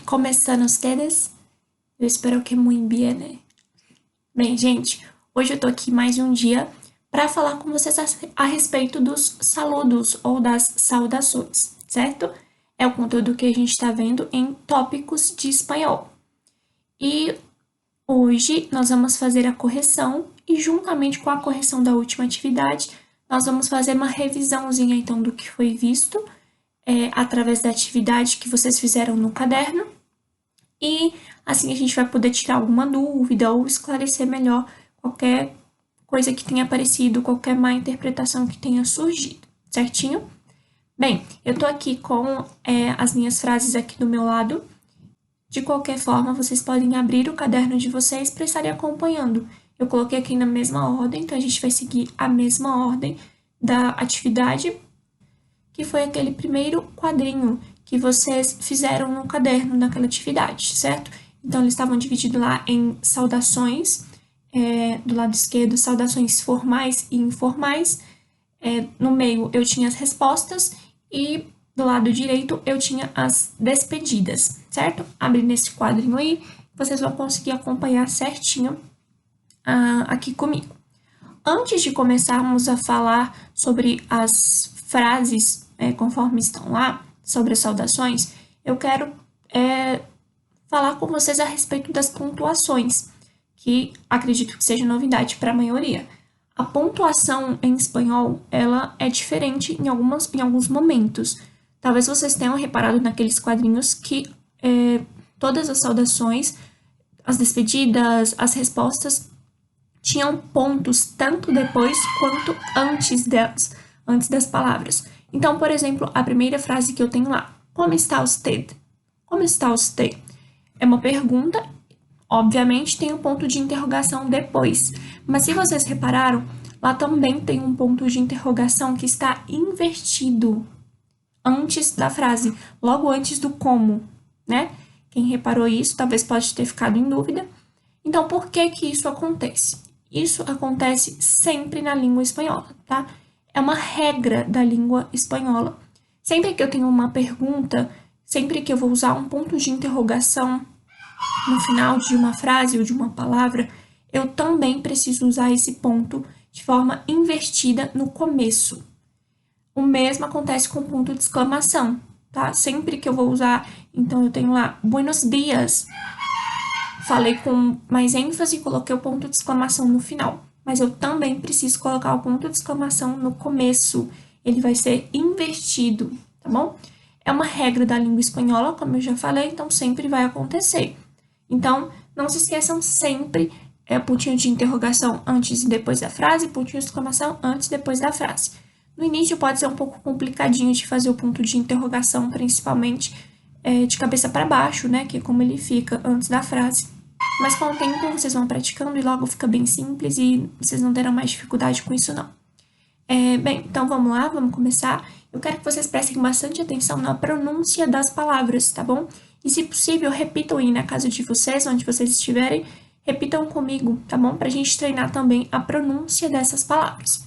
¿Cómo están ustedes? Eu espero que muito bem. Bem, gente, hoje eu tô aqui mais um dia para falar com vocês a respeito dos saludos ou das saudações, certo? É o conteúdo que a gente está vendo em tópicos de espanhol. E hoje nós vamos fazer a correção e juntamente com a correção da última atividade, nós vamos fazer uma revisãozinha então do que foi visto através da atividade que vocês fizeram no caderno. E assim a gente vai poder tirar alguma dúvida ou esclarecer melhor qualquer coisa que tenha aparecido, qualquer má interpretação que tenha surgido, certinho? Bem, eu tô aqui com as minhas frases aqui do meu lado. De qualquer forma, vocês podem abrir o caderno de vocês para estarem acompanhando. Eu coloquei aqui na mesma ordem, então a gente vai seguir a mesma ordem da atividade, que foi aquele primeiro quadrinho que vocês fizeram no caderno daquela atividade, certo? Então, eles estavam divididos lá em saudações, do lado esquerdo, saudações formais e informais. No meio, eu tinha as respostas e do lado direito, eu tinha as despedidas, certo? Abrindo esse quadrinho aí, vocês vão conseguir acompanhar certinho aqui comigo. Antes de começarmos a falar sobre as frases, conforme estão lá, sobre as saudações, eu quero falar com vocês a respeito das pontuações, que acredito que seja novidade para a maioria. A pontuação em espanhol, ela é diferente em alguns momentos. Talvez vocês tenham reparado naqueles quadrinhos que todas as saudações, as despedidas, as respostas, tinham pontos tanto depois quanto antes das palavras. Então, por exemplo, a primeira frase que eu tenho lá, como está usted? Como está usted? É uma pergunta, obviamente tem um ponto de interrogação depois. Mas se vocês repararam, lá também tem um ponto de interrogação que está invertido antes da frase, logo antes do como, né? Quem reparou isso talvez pode ter ficado em dúvida. Então, por que que isso acontece? Isso acontece sempre na língua espanhola, tá? É uma regra da língua espanhola. Sempre que eu tenho uma pergunta, sempre que eu vou usar um ponto de interrogação no final de uma frase ou de uma palavra, eu também preciso usar esse ponto de forma invertida no começo. O mesmo acontece com o ponto de exclamação, tá? Sempre que eu vou usar, então eu tenho lá, buenos dias. Falei com mais ênfase e coloquei o ponto de exclamação no final. Mas eu também preciso colocar o ponto de exclamação no começo. Ele vai ser invertido, tá bom? É uma regra da língua espanhola, como eu já falei, então sempre vai acontecer. Então, não se esqueçam sempre, pontinho de interrogação antes e depois da frase, pontinho de exclamação antes e depois da frase. No início pode ser um pouco complicadinho de fazer o ponto de interrogação, principalmente de cabeça para baixo, né? Que é como ele fica antes da frase. Mas com o tempo vocês vão praticando e logo fica bem simples e vocês não terão mais dificuldade com isso não. Bem, então vamos lá, vamos começar. Eu quero que vocês prestem bastante atenção na pronúncia das palavras, tá bom? E se possível, repitam aí na casa de vocês, onde vocês estiverem, repitam comigo, tá bom? Pra gente treinar também a pronúncia dessas palavras.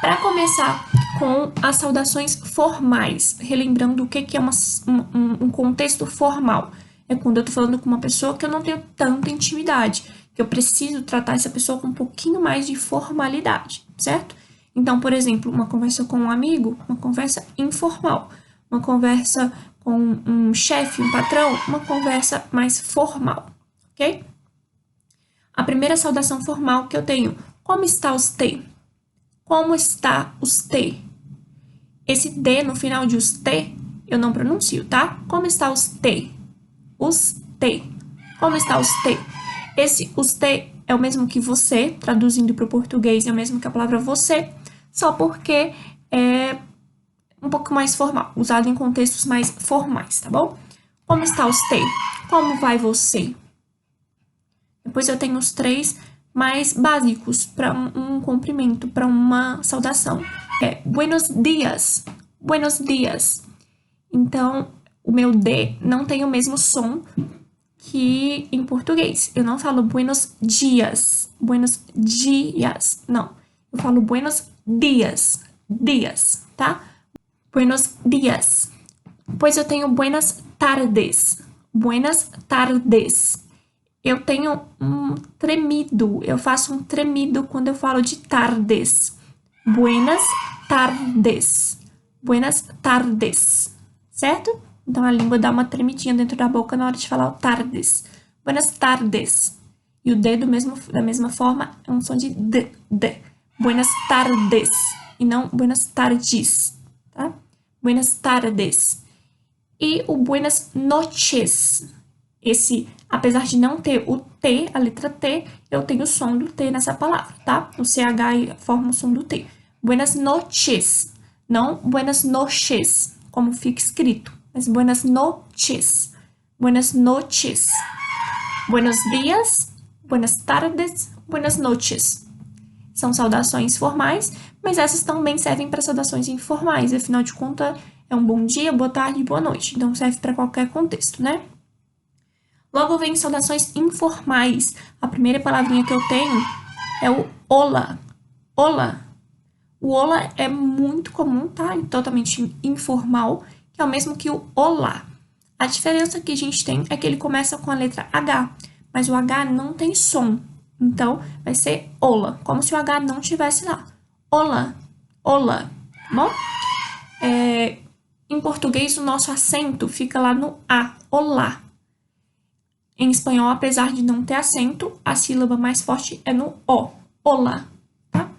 Para começar com as saudações formais, relembrando o que é um contexto formal. É quando eu tô falando com uma pessoa que eu não tenho tanta intimidade, que eu preciso tratar essa pessoa com um pouquinho mais de formalidade, certo? Então, por exemplo, uma conversa com um amigo, uma conversa informal. Uma conversa com um chefe, um patrão, uma conversa mais formal, ok? A primeira saudação formal que eu tenho, como está usted? Como está usted? Esse D no final de usted, eu não pronuncio, tá? Como está usted? Usted. Como está usted? Esse usted é o mesmo que você, traduzindo para o português, é o mesmo que a palavra você, só porque é um pouco mais formal, usado em contextos mais formais, tá bom? Como está usted? Como vai você? Depois eu tenho os três mais básicos para um cumprimento, para uma saudação. Buenos dias. Buenos dias. Então, o meu D não tem o mesmo som que em português. Eu não falo buenos dias. Buenos dias. Não. Eu falo buenos dias. Dias, tá? Buenos dias. Depois eu tenho buenas tardes. Buenas tardes. Eu tenho um tremido, eu faço um tremido quando eu falo de tardes. Buenas tardes. Buenas tardes. Certo? Então, a língua dá uma tremidinha dentro da boca na hora de falar o tardes. Buenas tardes. E o D da mesma forma é um som de D. Buenas tardes. E não buenas tardes. Tá? Buenas tardes. E o buenas noches. Esse, apesar de não ter o T, a letra T, eu tenho o som do T nessa palavra, tá? O CH forma o som do T. Buenas noches. Não buenas noches, como fica escrito, mas buenas noches. Buenas noches. Buenos dias, buenas tardes, buenas noches. São saudações formais, mas essas também servem para saudações informais. Afinal de contas, é um bom dia, boa tarde, boa noite. Então, serve para qualquer contexto, né? Logo vem saudações informais. A primeira palavrinha que eu tenho é o hola. Hola. O hola é muito comum, tá? E totalmente informal, que é o mesmo que o olá. A diferença que a gente tem é que ele começa com a letra H, mas o H não tem som. Então, vai ser hola, como se o H não tivesse lá. Hola, hola, tá bom? Em português, o nosso acento fica lá no A, olá. Em espanhol, apesar de não ter acento, a sílaba mais forte é no O, olá, tá?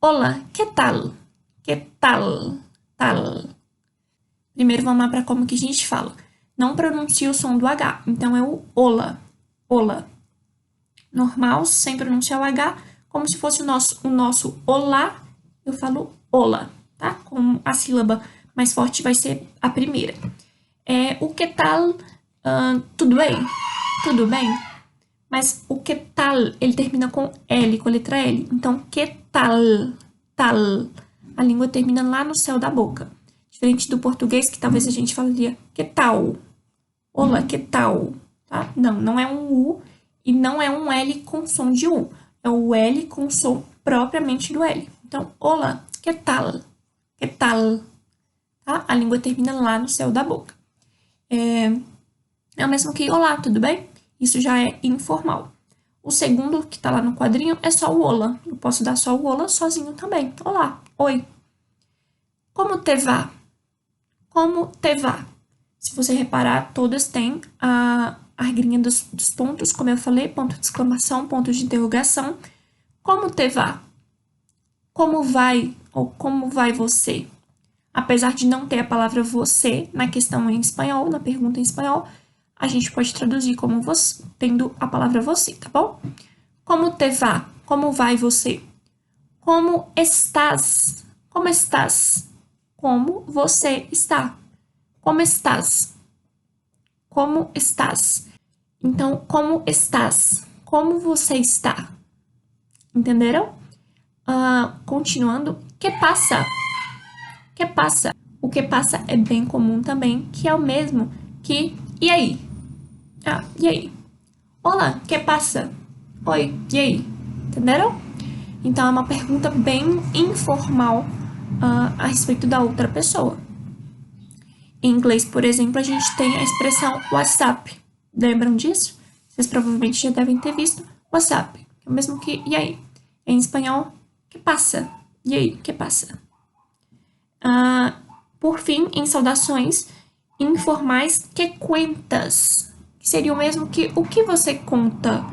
Hola, que tal? Que tal? Tal. Primeiro vamos lá para como que a gente fala. Não pronuncia o som do H, então é o hola, hola. Normal, sem pronunciar o H, como se fosse o nosso olá, eu falo hola, tá? Como a sílaba mais forte vai ser a primeira. O que tal? Tudo bem? Tudo bem? Mas o que tal, ele termina com L, com a letra L. Então, que tal? Tal. A língua termina lá no céu da boca. Diferente do português, que talvez a gente falaria que tal? Olá, que tal? Tá? Não é um U e não é um L com som de U. É o L com som propriamente do L. Então, olá, que tal? Que tal? Tá? A língua termina lá no céu da boca. É o mesmo que olá, tudo bem? Isso já é informal. O segundo, que tá lá no quadrinho, é só o olá. Eu posso dar só o olá sozinho também. Olá, oi. Como te va? Como te va? Se você reparar, todas têm a regrinha dos pontos, como eu falei, ponto de exclamação, ponto de interrogação. Como te va? Como vai ou como vai você? Apesar de não ter a palavra você na questão em espanhol, na pergunta em espanhol, a gente pode traduzir como você, tendo a palavra você, tá bom? Como te va? Como vai você? Como estás? Como estás? Como você está? Como estás? Como estás? Então, como estás? Como você está? Entenderam? Continuando, que passa? Que passa? O que passa é bem comum também, que é o mesmo que e aí? E aí? Olá, que passa? Oi, e aí? Entenderam? Então, é uma pergunta bem informal a respeito da outra pessoa. Em inglês, por exemplo, a gente tem a expressão WhatsApp. Lembram disso? Vocês provavelmente já devem ter visto WhatsApp. É o mesmo que e aí? Em espanhol, que passa? E aí, que passa? Por fim, em saudações informais, que cuentas? Que seria o mesmo que o que você conta?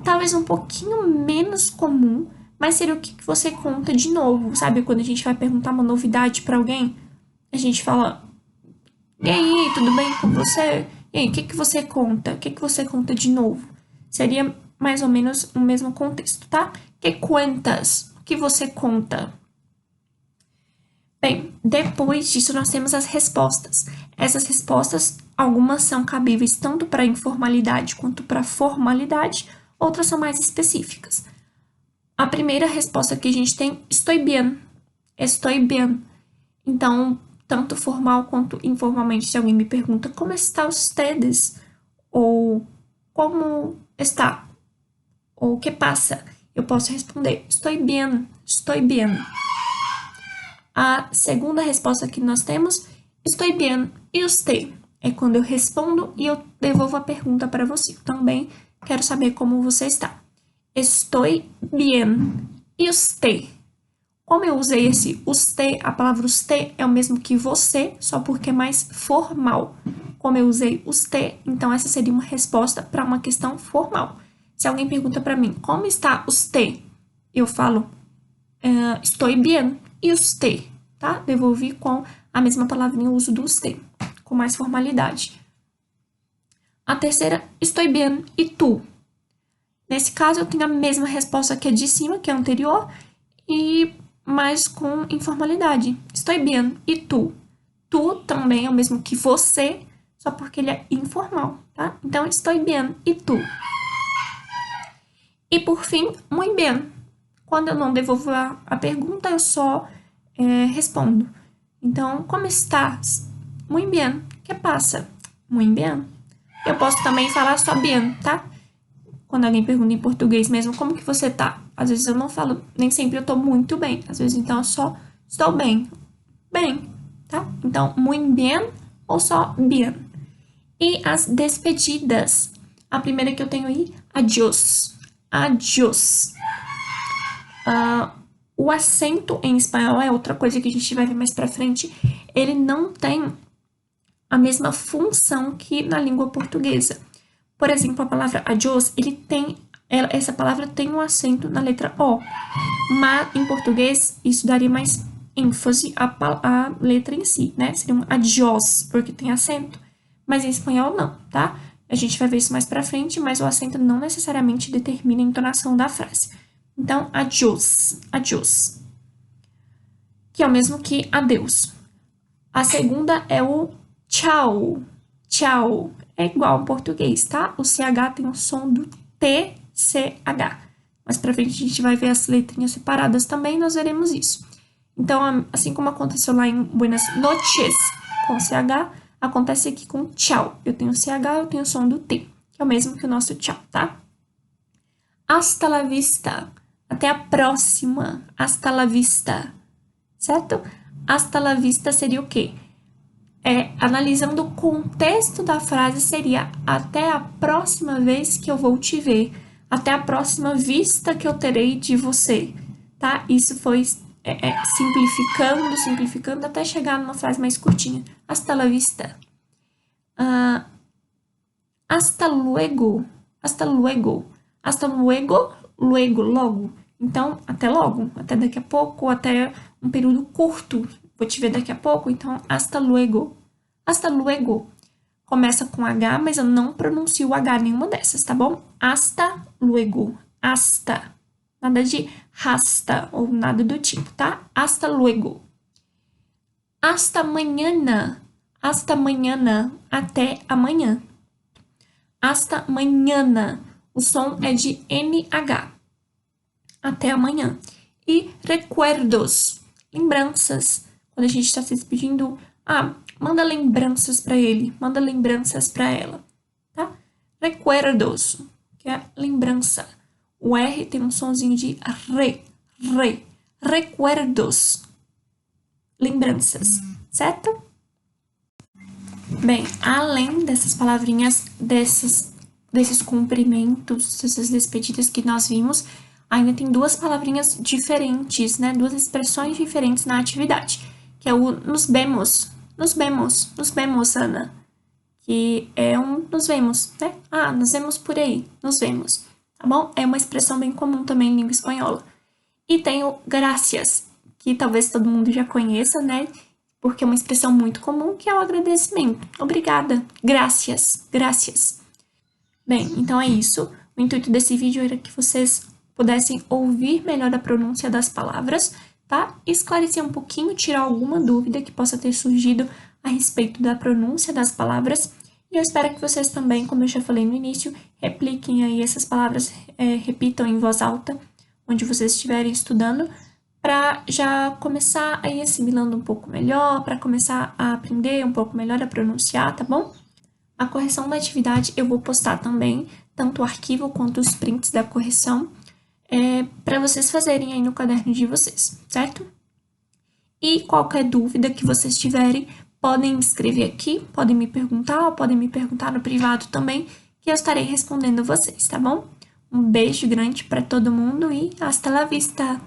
Talvez um pouquinho menos comum, mas seria o que você conta de novo, sabe? Quando a gente vai perguntar uma novidade para alguém, a gente fala: e aí, tudo bem com você? E aí, o que você conta? O que você conta de novo? Seria mais ou menos o mesmo contexto, tá? Que cuentas? O que você conta? Bem, depois disso nós temos as respostas. Essas respostas, algumas são cabíveis tanto para informalidade quanto para formalidade, outras são mais específicas. A primeira resposta que a gente tem, estoy bien. Estoy bien. Então, tanto formal quanto informalmente, se alguém me pergunta como está ustedes? Ou como está? Ou o que passa? Eu posso responder, estoy bien, estoy bien. A segunda resposta que nós temos, estoy bien, e usted? é quando eu respondo e eu devolvo a pergunta para você. Também quero saber como você está. Estoy bien. E usted? Como eu usei esse usted, a palavra usted é o mesmo que você, só porque é mais formal. Como eu usei usted, então essa seria uma resposta para uma questão formal. Se alguém pergunta para mim, como está usted? Eu falo, estoy bien. E usted? Tá? Devolvi com a mesma palavrinha, o uso do usted, com mais formalidade. A terceira, estoy bien. E tu? Nesse caso, eu tenho a mesma resposta que a de cima, que é a anterior, e mas com informalidade. Estoy bien. E tu? Tu também é o mesmo que você, só porque ele é informal, tá? Então, estoy bien. E tu? E por fim, muy bien. Quando eu não devolvo a pergunta, eu só respondo. Então, como estás? Muy bien. Que passa? Muy bien. Eu posso também falar só bien, tá? Quando alguém pergunta em português mesmo, como que você tá? Às vezes eu não falo, nem sempre eu tô muito bem. Às vezes, então, eu só estou bem. Bem, tá? Então, muy bien ou só bien. E as despedidas. A primeira que eu tenho aí, adiós. Adiós. O acento em espanhol é outra coisa que a gente vai ver mais pra frente. Ele não tem a mesma função que na língua portuguesa. Por exemplo, a palavra adiós, essa palavra tem um acento na letra O, mas em português isso daria mais ênfase à letra em si, né? Seria um adiós, porque tem acento, mas em espanhol não, tá? A gente vai ver isso mais pra frente, mas o acento não necessariamente determina a entonação da frase. Então, adiós, adiós, que é o mesmo que adeus. A segunda é o tchau, tchau. É igual ao português, tá? O CH tem o som do TCH. Mas pra frente a gente vai ver as letrinhas separadas também, nós veremos isso. Então, assim como aconteceu lá em Buenas noches com CH, acontece aqui com tchau. Eu tenho CH, eu tenho o som do T, que é o mesmo que o nosso tchau, tá? Hasta la vista. Até a próxima. Hasta la vista. Certo? Hasta la vista seria o quê? Analisando o contexto da frase, seria até a próxima vez que eu vou te ver, até a próxima vista que eu terei de você, tá? Isso foi simplificando, até chegar numa frase mais curtinha. Hasta la vista. Hasta luego. Hasta luego. Hasta luego, luego, logo. Então, até logo, até daqui a pouco, até um período curto. Vou te ver daqui a pouco, então, hasta luego. Hasta luego. Começa com H, mas eu não pronuncio o H nenhuma dessas, tá bom? Hasta luego. Hasta. Nada de rasta ou nada do tipo, tá? Hasta luego. Hasta mañana. Hasta mañana. Até amanhã. Hasta mañana. O som é de NH. Até amanhã. E recuerdos. Lembranças. Quando a gente está se despedindo, manda lembranças para ele, manda lembranças para ela, tá? Recuerdos, que é lembrança. O R tem um sonzinho de re. Recuerdos. Lembranças, certo? Bem, além dessas palavrinhas, desses cumprimentos, dessas despedidas que nós vimos, ainda tem duas palavrinhas diferentes, né? Duas expressões diferentes na atividade, que é o nos vemos. Nos vemos, Ana. Que é nos vemos, né? Nos vemos por aí, nos vemos, tá bom? É uma expressão bem comum também em língua espanhola. E tem o gracias, que talvez todo mundo já conheça, né? Porque é uma expressão muito comum, que é o agradecimento. Obrigada, gracias. Bem, então é isso. O intuito desse vídeo era que vocês pudessem ouvir melhor a pronúncia das palavras, tá? Esclarecer um pouquinho, tirar alguma dúvida que possa ter surgido a respeito da pronúncia das palavras. E eu espero que vocês também, como eu já falei no início, repliquem aí essas palavras, repitam em voz alta, onde vocês estiverem estudando, para já começar aí assimilando um pouco melhor, para começar a aprender um pouco melhor a pronunciar, tá bom? A correção da atividade eu vou postar também, tanto o arquivo quanto os prints da correção, para vocês fazerem aí no caderno de vocês, certo? E qualquer dúvida que vocês tiverem, podem escrever aqui, podem me perguntar, ou podem me perguntar no privado também, que eu estarei respondendo vocês, tá bom? Um beijo grande para todo mundo e hasta la vista!